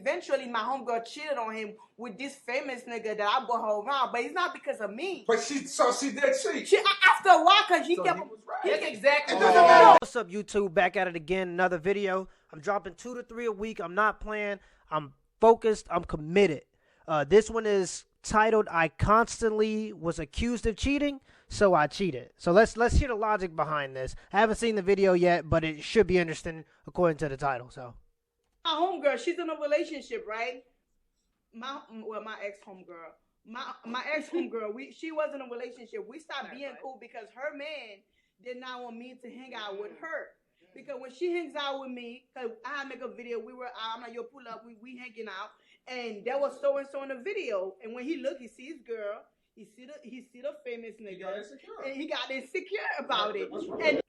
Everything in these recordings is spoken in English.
eventually my homegirl cheated on him with this famous nigga that I brought her around, but it's not because of me. But she did cheat. She after a while, cause he kept. He was right. That's exactly. What's up, YouTube? Back at it again. Another video. I'm dropping 2 to 3 a week. I'm not playing. I'm focused. I'm committed. This one is titled "I constantly was accused of cheating, so I cheated." So let's hear the logic behind this. I haven't seen the video yet, but it should be interesting according to the title. So my homegirl, she's in a relationship, right? My ex homegirl. My ex homegirl, she was in a relationship. We stopped being cool because her man did not want me to hang out with her. Because when she hangs out with me, cause I make a video, I'm like, yo, pull up, we hanging out, and there was so and so in the video. And when he looked, he sees girl, he see the famous nigga, and he got insecure about it. And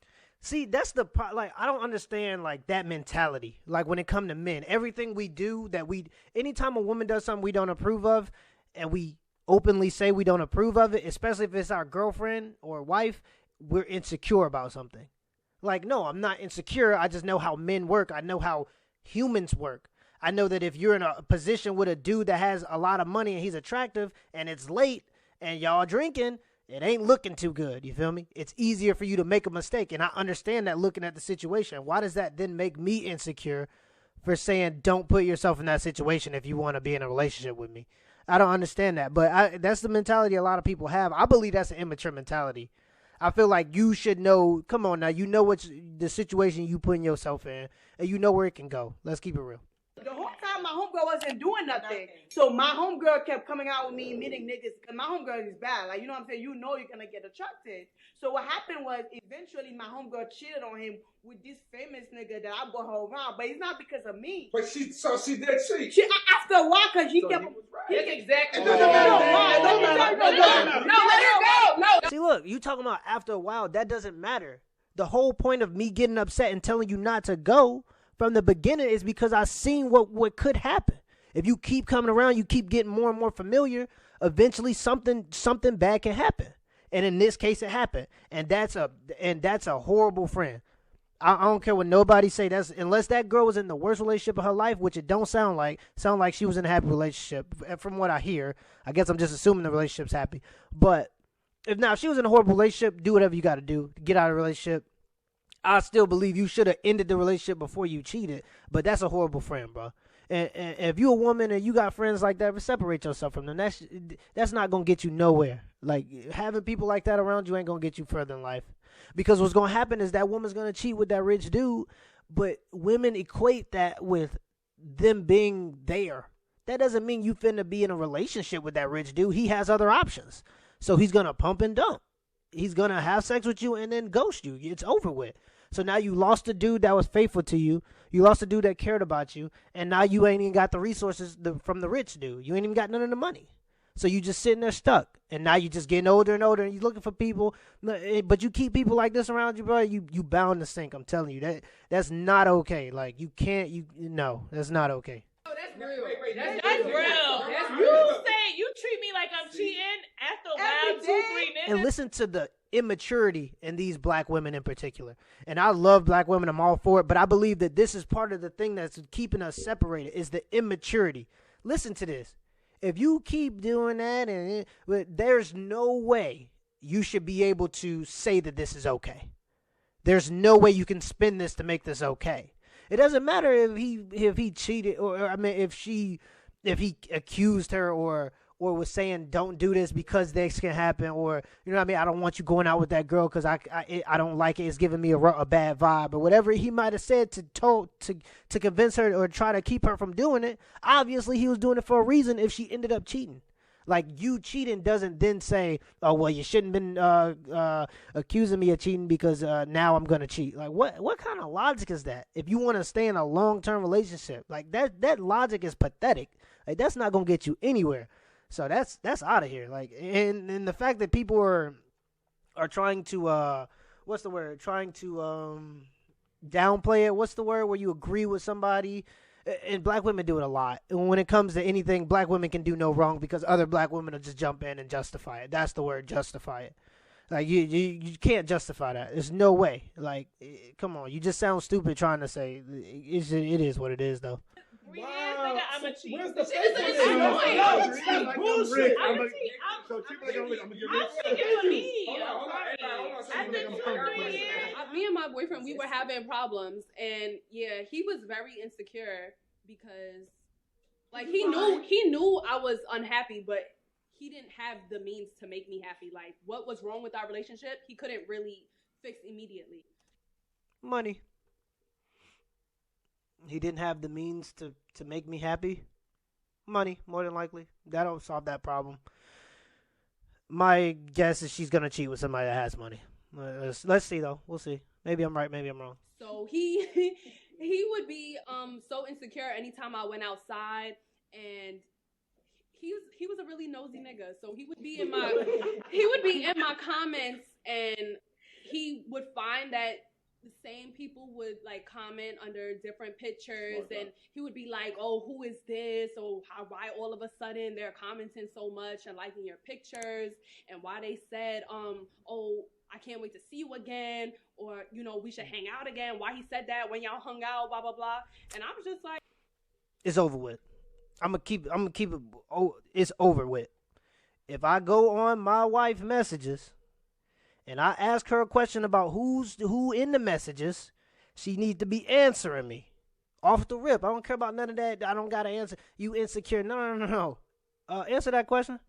see, that's the part. Like, I don't understand like that mentality. Like when it come to men, everything we do anytime a woman does something we don't approve of, and we openly say we don't approve of it, especially if it's our girlfriend or wife, we're insecure about something. Like, no, I'm not insecure. I just know how men work. I know how humans work. I know that if you're in a position with a dude that has a lot of money and he's attractive and it's late and y'all drinking, it ain't looking too good. You feel me? It's easier for you to make a mistake. And I understand that looking at the situation. Why does that then make me insecure for saying don't put yourself in that situation if you want to be in a relationship with me? I don't understand that. But that's the mentality a lot of people have. I believe that's an immature mentality. I feel like you should know, come on now, you know what's the situation you putting yourself in, and you know where it can go. Let's keep it real. The whole time my homegirl wasn't doing nothing. So my homegirl kept coming out with me, meeting niggas, because my homegirl is bad. Like, you know what I'm saying? You know you're going to get attracted. So what happened was, eventually my homegirl cheated on him with this famous nigga that I brought her around. But it's not because of me. But she did cheat. She after a while, because he kept. He was right. That's exactly. No, let her go. No. See, look, you talking about after a while, that doesn't matter. The whole point of me getting upset and telling you not to go from the beginning is because I seen what could happen. If you keep coming around, you keep getting more and more familiar, eventually something bad can happen. And in this case, it happened. And that's a horrible friend. I don't care what nobody say. That's unless that girl was in the worst relationship of her life, which it don't sound like. Sound like she was in a happy relationship. From what I hear, I guess I'm just assuming the relationship's happy. But if she was in a horrible relationship, do whatever you got to do to get out of the relationship. I still believe you should have ended the relationship before you cheated, but that's a horrible friend, bro. And if you're a woman and you got friends like that, separate yourself from them. That's not going to get you nowhere. Like, having people like that around you ain't going to get you further in life. Because what's going to happen is that woman's going to cheat with that rich dude, but women equate that with them being there. That doesn't mean you finna be in a relationship with that rich dude. He has other options. So he's going to pump and dump. He's going to have sex with you and then ghost you. It's over with. So now you lost a dude that was faithful to you. You lost a dude that cared about you. And now you ain't even got the resources from the rich dude. You ain't even got none of the money. So you just sitting there stuck. And now you just getting older and older and you're looking for people. But you keep people like this around you, bro, you bound to sink. I'm telling you. That's not okay. Like, you can't, no, that's not okay. Oh, that's real. That's real. You say you treat me like I'm cheating after a while, 2-3 niggas. And listen to the immaturity in these black women in particular. And I love black women. I'm all for it. But I believe that this is part of the thing that's keeping us separated is the immaturity. Listen to this. If you keep doing that, there's no way you should be able to say that this is okay. There's no way you can spin this to make this okay. It doesn't matter if he cheated if he accused her or was saying don't do this because this can happen, or you know what I mean, I don't want you going out with that girl because I don't like it, it's giving me a bad vibe, or whatever he might have said to convince her or try to keep her from doing it. Obviously he was doing it for a reason if she ended up cheating. Like, you cheating doesn't then say, oh, well, you shouldn't have been accusing me of cheating because now I'm going to cheat. Like, what kind of logic is that? If you want to stay in a long-term relationship, like, that logic is pathetic. Like, that's not going to get you anywhere. So that's out of here. Like, and the fact that people are trying to, what's the word? Trying to downplay it. What's the word where you agree with somebody? And black women do it a lot. And when it comes to anything, black women can do no wrong because other black women will just jump in and justify it. That's the word, justify it. Like, you can't justify that. There's no way. Like, come on. You just sound stupid trying to say it is what it is, though. 3 years, nigga, I'm a cheat. Where's the Shit is faithfulness? annoying. Bullshit. I'm cheating for me. Hold on. After 2-3 years. Me and my boyfriend, we were having problems, and yeah, he was very insecure because, like, he knew I was unhappy, but he didn't have the means to make me happy. Like, what was wrong with our relationship, he couldn't really fix immediately. Money. He didn't have the means to make me happy. Money, more than likely. That'll solve that problem. My guess is she's gonna cheat with somebody that has money. Let's see though. We'll see. Maybe I'm right. Maybe I'm wrong. So he would be so insecure anytime I went outside, and he was a really nosy nigga. So he would be in my comments, and he would find that the same people would like comment under different pictures, and he would be like, "Oh, who is this? Or why all of a sudden they're commenting so much and liking your pictures, and why they said, oh, I can't wait to see you again, or we should hang out again. Why he said that when y'all hung out, blah blah blah." And I was just like, "It's over with. I'm gonna keep it. Oh, it's over with. If I go on my wife's messages and I ask her a question about who in the messages, she needs to be answering me off the rip. I don't care about none of that. I don't gotta answer. You insecure? No. Answer that question,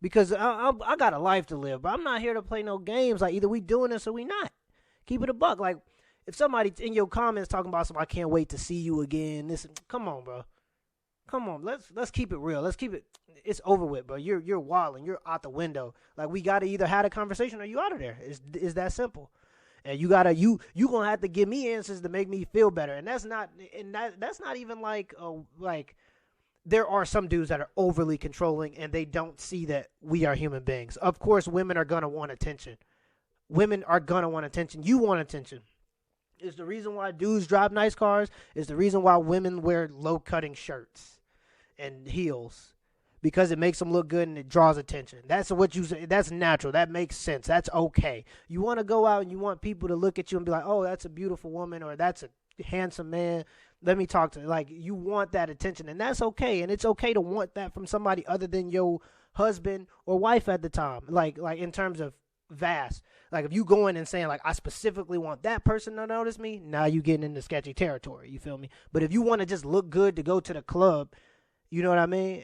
because I got a life to live. But I'm not here to play no games. Like, either we doing this or we not. Keep it a buck. Like, if somebody in your comments talking about something, I can't wait to see you again. Come on, bro. Come on, let's keep it real. Let's keep it. It's over with, bro. You're wilding. You're out the window. Like, we gotta either have a conversation or you out of there. It's that simple. And you gonna have to give me answers to make me feel better. And that's not even like there are some dudes that are overly controlling and they don't see that we are human beings. Of course, women are gonna want attention. Women are gonna want attention. You want attention. It's the reason why dudes drive nice cars. It's the reason why women wear low-cutting shirts and heels, because it makes them look good and it draws attention. That's what you say. That's natural. That makes sense. That's okay. You want to go out and you want people to look at you and be like, "Oh, that's a beautiful woman," or "That's a handsome man. Let me talk to." Like, you want that attention, and that's okay. And it's okay to want that from somebody other than your husband or wife at the time. Like in terms of vast. Like, if you go in and saying, like, I specifically want that person to notice me, now you getting into sketchy territory. You feel me? But if you want to just look good to go to the club, you know what I mean?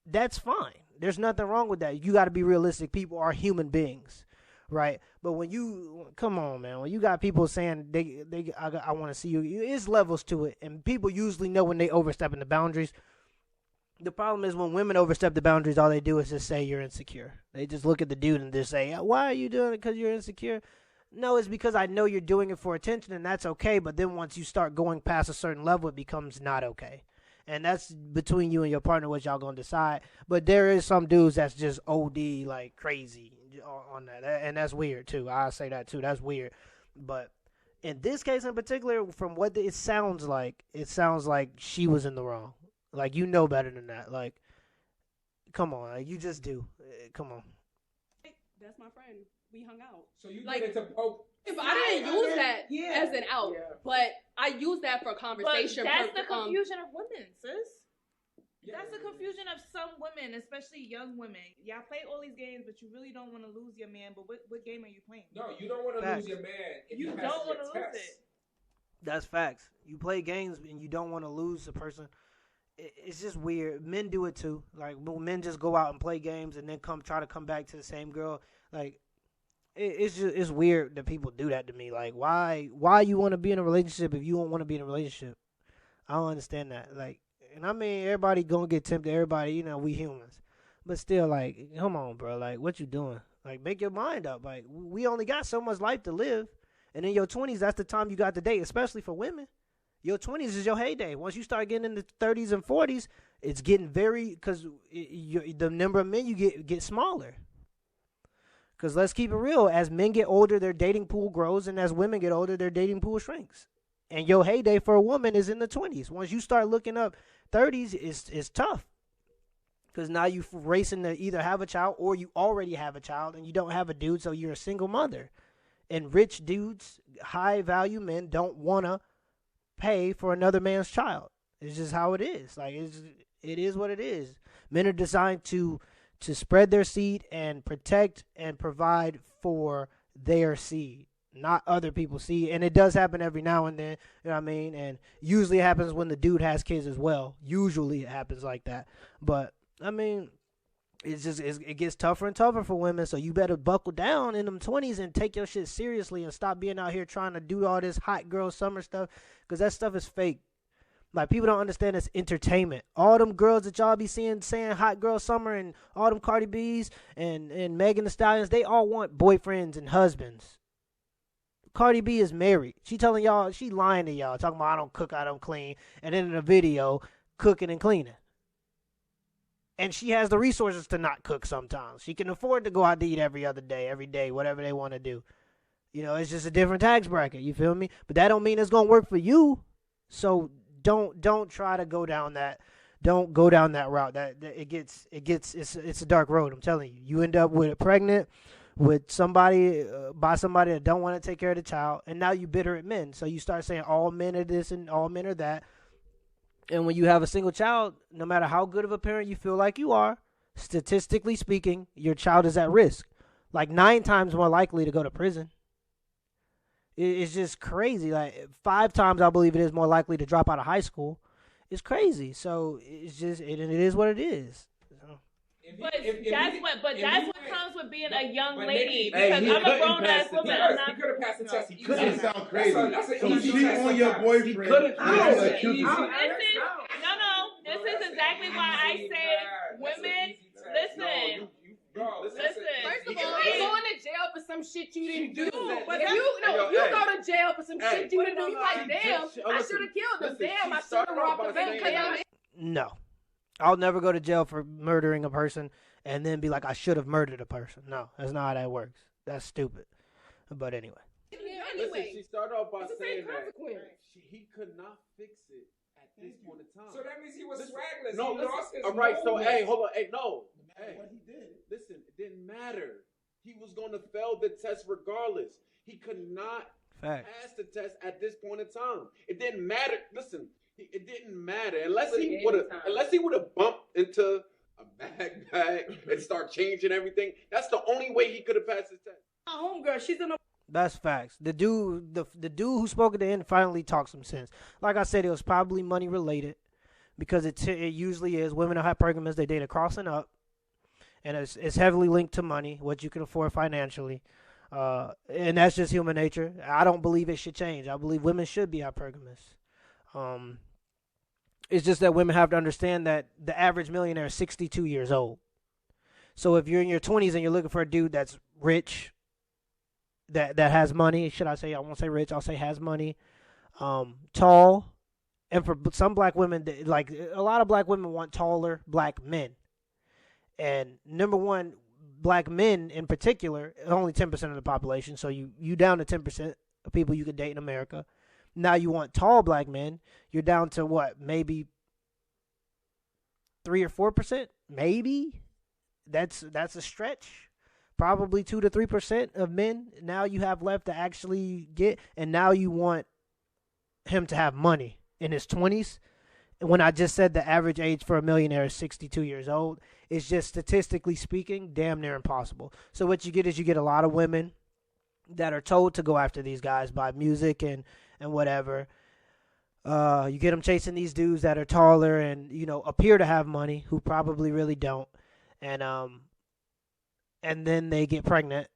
That's fine. There's nothing wrong with that. You got to be realistic. People are human beings, right? But come on, man. When you got people saying I want to see you, there's levels to it, and people usually know when they overstepping the boundaries. The problem is when women overstep the boundaries, all they do is just say you're insecure. They just look at the dude and just say, "Why are you doing it? Because you're insecure?" No, it's because I know you're doing it for attention, and that's okay. But then once you start going past a certain level, it becomes not okay. And that's between you and your partner, what y'all going to decide. But there is some dudes that's just OD, like, crazy on that. And that's weird, too. I'll say that, too. That's weird. But in this case in particular, from what it sounds like she was in the wrong. Like, you know better than that. Like, come on. Like, you just do. Come on. That's my friend. We hung out. So you like, get into poke. I didn't use that as an out, but I use that for conversation. But that's the confusion of women, sis. Yeah. That's the confusion of some women, especially young women. Y'all play all these games, but you really don't want to lose your man. But what game are you playing? No, you don't want to lose your man. If you don't want to lose it. That's facts. You play games and you don't want to lose the person. It's just weird. Men do it too. Like, men just go out and play games and then try to come back to the same girl. Like, it's weird that people do that to me. Like, why you want to be in a relationship if you don't want to be in a relationship? I don't understand that. Like, and I mean, everybody gonna get tempted. Everybody, we humans. But still, like, come on, bro. Like, what you doing? Like, make your mind up. Like, we only got so much life to live. And in your 20s, that's the time you got to date, especially for women. Your 20s is your heyday. Once you start getting into 30s and 40s, it's getting because the number of men you get smaller. Because let's keep it real. As men get older, their dating pool grows. And as women get older, their dating pool shrinks. And your heyday for a woman is in the 20s. Once you start looking up 30s, it's tough. Because now you're racing to either have a child or you already have a child and you don't have a dude, so you're a single mother. And rich dudes, high-value men, don't want to pay for another man's child. It's just how it is. Like it is what it is. Men are designed to spread their seed and protect and provide for their seed, not other people's seed. And it does happen every now and then, you know what I mean? And usually it happens when the dude has kids as well. Usually it happens like that. But, I mean, it gets tougher and tougher for women, so you better buckle down in them 20s and take your shit seriously and stop being out here trying to do all this hot girl summer stuff, because that stuff is fake. Like, people don't understand it's entertainment. All them girls that y'all be saying hot girl summer, and all them Cardi B's and Megan Thee Stallions, they all want boyfriends and husbands. Cardi B is married. She telling y'all, she lying to y'all, talking about I don't cook, I don't clean, and then in the video, cooking and cleaning. And she has the resources to not cook sometimes. She can afford to go out to eat every day, whatever they want to do. You know, it's just a different tax bracket, you feel me? But that don't mean it's going to work for you. So don't try to go down that. Don't go down that route. It's a dark road, I'm telling you. You end up pregnant with somebody, by somebody that don't want to take care of the child, and now you bitter at men. So you start saying all men are this and all men are that. And when you have a single child, no matter how good of a parent you feel like you are, statistically speaking, your child is at risk. Like 9 times more likely to go to prison. It's just crazy. Like 5 times, I believe it is more likely to drop out of high school. It's crazy. So it's just, it is what it is. So. But that's what comes with being a young lady. Because I'm a grown ass woman. He could have passed the test. He couldn't sound crazy. That's So cheat on your boyfriend. He couldn't. This is exactly why I say women, listen. First of all, you're going to jail for some shit you didn't do. If you go to jail for some shit you didn't do, you're like, damn, I should have killed them. Damn, I should have robbed the bank. No. I'll never go to jail for murdering a person and then be like, I should have murdered a person. No, that's not how that works. That's stupid. But anyway. Listen, she started off by saying that he could not fix it at this point in time. So that means he was swagless. No, he lost his all right, so, moment. hey, hold on. Hey, no. Hey, what he did. Listen, it didn't matter. He was going to fail the test regardless. He could not pass the test at this point in time. It didn't matter. Listen, it didn't matter unless he would have bumped into a bag and start changing everything. That's the only way he could have passed his test. My homegirl, she's in a. That's facts. The dude who spoke at the end finally talked some sense. Like I said, it was probably money related, because it usually is. Women are hypergamous. They date across and up, and it's heavily linked to money, what you can afford financially, and that's just human nature. I don't believe it should change. I believe women should be hypergamous. It's just that women have to understand that the average millionaire is 62 years old. So if you're in your 20s and you're looking for a dude that's rich, that has money, should I say, I won't say rich, I'll say has money, tall, and for some black women, like a lot of black women want taller black men. And number one, black men in particular, only 10% of the population, so you down to 10% of people you could date in America. Now you want tall black men, you're down to what, maybe 3 or 4%? Maybe. That's a stretch. Probably 2 to 3% of men now you have left to actually get, and now you want him to have money in his 20s. When I just said the average age for a millionaire is 62 years old, it's just statistically speaking damn near impossible. So what you get is you get a lot of women that are told to go after these guys by music and whatever. You get them chasing these dudes that are taller and, appear to have money, who probably really don't. And then they get pregnant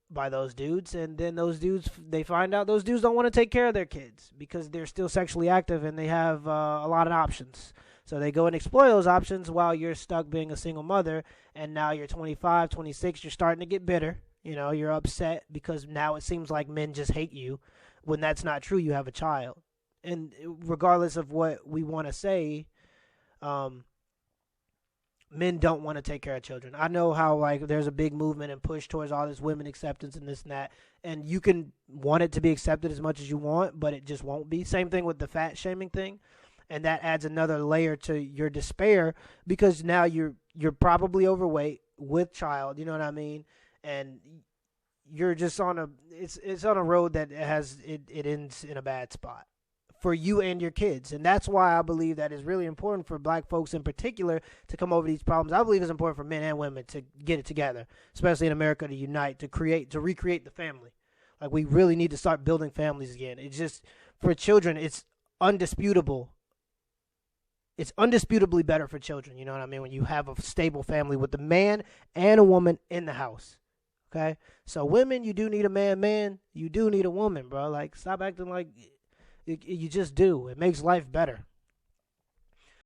by those dudes, and then those dudes, they find out those dudes don't want to take care of their kids because they're still sexually active and they have a lot of options. So they go and exploit those options while you're stuck being a single mother, and now you're 25, 26, you're starting to get bitter. You're upset because now it seems like men just hate you, when that's not true. You have a child. And regardless of what we want to say, men don't want to take care of children. I know how, there's a big movement and push towards all this women acceptance and this and that, and you can want it to be accepted as much as you want, but it just won't be. Same thing with the fat shaming thing, and that adds another layer to your despair, because now you're probably overweight with child, you know what I mean? And you're just on it's on a road that it ends in a bad spot for you and your kids. And that's why I believe that it's really important for black folks in particular to come over these problems. I believe it's important for men and women to get it together, especially in America, to unite, to recreate the family. Like, we really need to start building families again. It's just, for children, it's undisputable. It's undisputably better for children, you know what I mean, when you have a stable family with a man and a woman in the house. Okay? So women, you do need a man. Man, you do need a woman, bro. Like, stop acting like you just do. It makes life better.